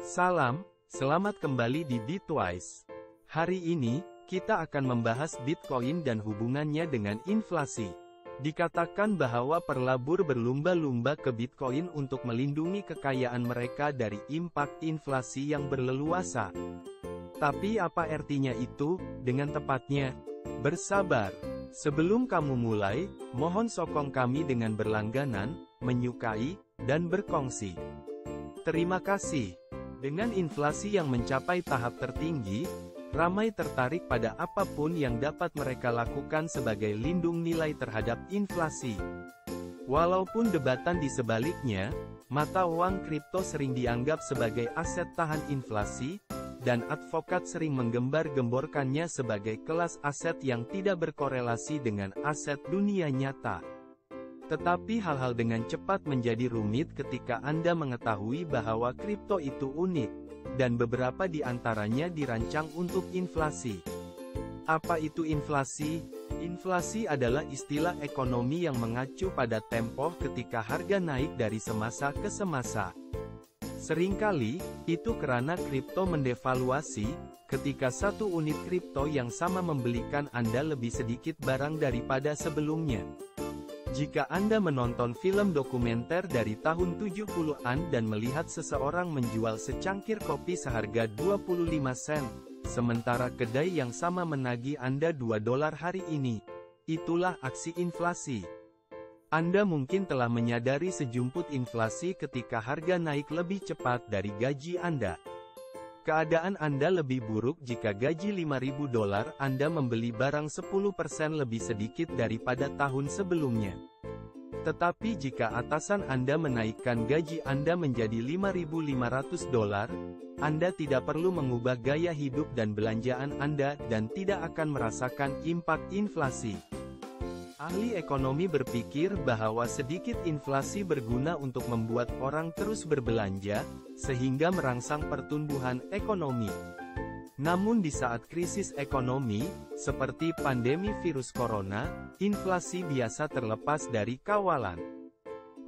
Salam, selamat kembali di Bitwise. Hari ini, kita akan membahas Bitcoin dan hubungannya dengan inflasi. Dikatakan bahwa pelabur berlumba-lumba ke Bitcoin untuk melindungi kekayaan mereka dari impak inflasi yang berleluasa. Tapi apa artinya itu, dengan tepatnya? Bersabar. Sebelum kamu mulai, mohon sokong kami dengan berlangganan, menyukai, dan berkongsi. Terima kasih. Dengan inflasi yang mencapai tahap tertinggi, ramai tertarik pada apapun yang dapat mereka lakukan sebagai lindung nilai terhadap inflasi. Walaupun debatan di sebaliknya, mata uang kripto sering dianggap sebagai aset tahan inflasi, dan advokat sering menggembar-gemborkannya sebagai kelas aset yang tidak berkorelasi dengan aset dunia nyata. Tetapi hal-hal dengan cepat menjadi rumit ketika Anda mengetahui bahwa kripto itu unik, dan beberapa di antaranya dirancang untuk inflasi. Apa itu inflasi? Inflasi adalah istilah ekonomi yang mengacu pada tempo ketika harga naik dari semasa ke semasa. Seringkali, itu karena kripto mendevaluasi, ketika satu unit kripto yang sama membelikan Anda lebih sedikit barang daripada sebelumnya. Jika Anda menonton film dokumenter dari tahun 70-an dan melihat seseorang menjual secangkir kopi seharga 25 sen, sementara kedai yang sama menagih Anda $2 hari ini, itulah aksi inflasi. Anda mungkin telah menyadari sejumput inflasi ketika harga naik lebih cepat dari gaji Anda. Keadaan Anda lebih buruk jika gaji $5.000 Anda membeli barang 10% lebih sedikit daripada tahun sebelumnya. Tetapi jika atasan Anda menaikkan gaji Anda menjadi $5.500, Anda tidak perlu mengubah gaya hidup dan belanjaan Anda dan tidak akan merasakan impak inflasi. Ahli ekonomi berpikir bahwa sedikit inflasi berguna untuk membuat orang terus berbelanja, sehingga merangsang pertumbuhan ekonomi. Namun di saat krisis ekonomi, seperti pandemi virus corona, inflasi biasa terlepas dari kawalan.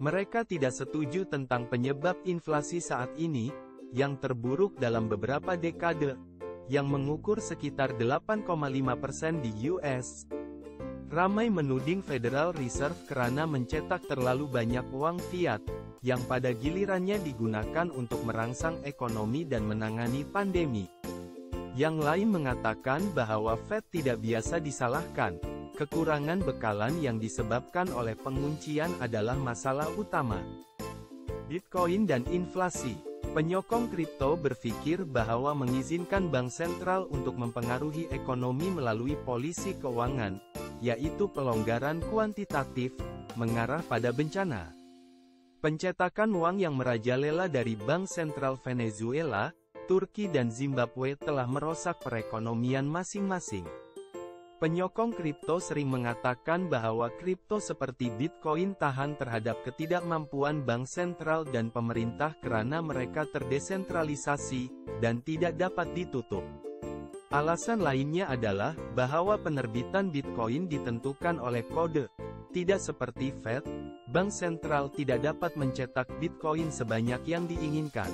Mereka tidak setuju tentang penyebab inflasi saat ini, yang terburuk dalam beberapa dekade, yang mengukur sekitar 8,5% di US. Ramai menuding Federal Reserve karena mencetak terlalu banyak uang fiat, yang pada gilirannya digunakan untuk merangsang ekonomi dan menangani pandemi. Yang lain mengatakan bahwa Fed tidak biasa disalahkan. Kekurangan bekalan yang disebabkan oleh penguncian adalah masalah utama. Bitcoin dan inflasi. Penyokong kripto berpikir bahwa mengizinkan bank sentral untuk mempengaruhi ekonomi melalui polisi keuangan, yaitu pelonggaran kuantitatif, mengarah pada bencana. Pencetakan uang yang merajalela dari Bank Sentral Venezuela, Turki dan Zimbabwe telah merosak perekonomian masing-masing. Penyokong kripto sering mengatakan bahwa kripto seperti Bitcoin tahan terhadap ketidakmampuan bank sentral dan pemerintah karena mereka terdesentralisasi, dan tidak dapat ditutup. Alasan lainnya adalah bahwa penerbitan Bitcoin ditentukan oleh kode. Tidak seperti Fed, bank sentral tidak dapat mencetak Bitcoin sebanyak yang diinginkan.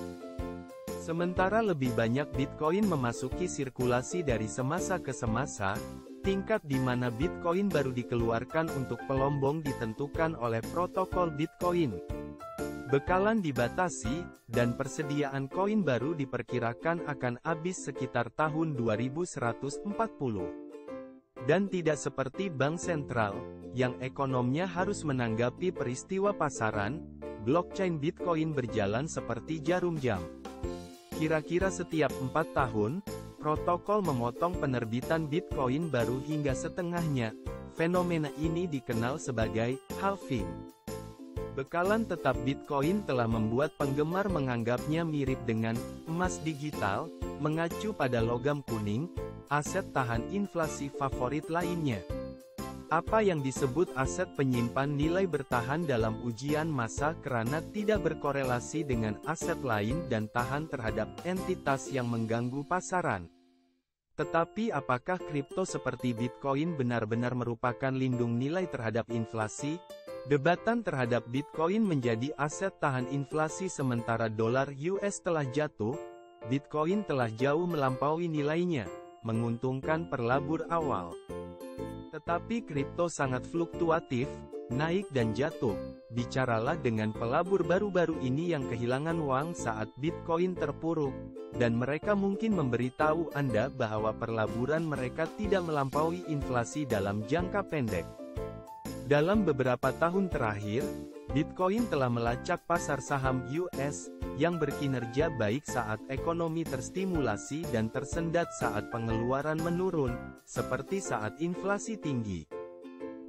Sementara lebih banyak Bitcoin memasuki sirkulasi dari semasa ke semasa, tingkat di mana Bitcoin baru dikeluarkan untuk pelombong ditentukan oleh protokol Bitcoin. Bekalan dibatasi, dan persediaan koin baru diperkirakan akan habis sekitar tahun 2140. Dan tidak seperti bank sentral, yang ekonomnya harus menanggapi peristiwa pasaran, blockchain Bitcoin berjalan seperti jarum jam. Kira-kira setiap 4 tahun, protokol memotong penerbitan Bitcoin baru hingga setengahnya. Fenomena ini dikenal sebagai halving. Bekalan tetap Bitcoin telah membuat penggemar menganggapnya mirip dengan emas digital, mengacu pada logam kuning, aset tahan inflasi favorit lainnya. Apa yang disebut aset penyimpan nilai bertahan dalam ujian massa karena tidak berkorelasi dengan aset lain dan tahan terhadap entitas yang mengganggu pasaran. Tetapi apakah kripto seperti Bitcoin benar-benar merupakan lindung nilai terhadap inflasi? Debatan terhadap Bitcoin menjadi aset tahan inflasi sementara dolar US telah jatuh, Bitcoin telah jauh melampaui nilainya, menguntungkan pelabur awal. Tetapi kripto sangat fluktuatif, naik dan jatuh. Bicaralah dengan pelabur baru-baru ini yang kehilangan uang saat Bitcoin terpuruk, dan mereka mungkin memberitahu Anda bahwa perlaburan mereka tidak melampaui inflasi dalam jangka pendek. Dalam beberapa tahun terakhir, Bitcoin telah melacak pasar saham US, yang berkinerja baik saat ekonomi terstimulasi dan tersendat saat pengeluaran menurun, seperti saat inflasi tinggi.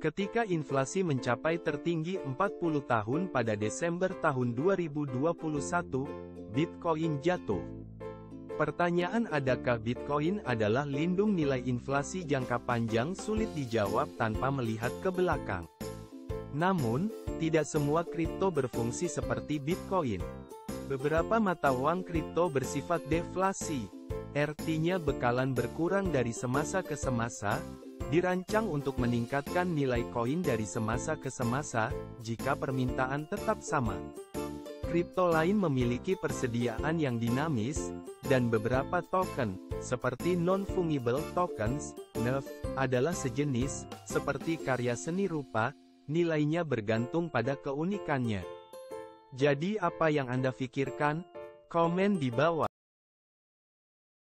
Ketika inflasi mencapai tertinggi 40 tahun pada Desember tahun 2021, Bitcoin jatuh. Pertanyaan adakah Bitcoin adalah lindung nilai inflasi jangka panjang sulit dijawab tanpa melihat ke belakang. Namun, tidak semua kripto berfungsi seperti Bitcoin. Beberapa mata uang kripto bersifat deflasi, artinya bekalan berkurang dari semasa ke semasa, dirancang untuk meningkatkan nilai koin dari semasa ke semasa, jika permintaan tetap sama. Kripto lain memiliki persediaan yang dinamis, dan beberapa token, seperti non-fungible tokens, NFT, adalah sejenis, seperti karya seni rupa, nilainya bergantung pada keunikannya. Jadi apa yang Anda pikirkan? Komen di bawah.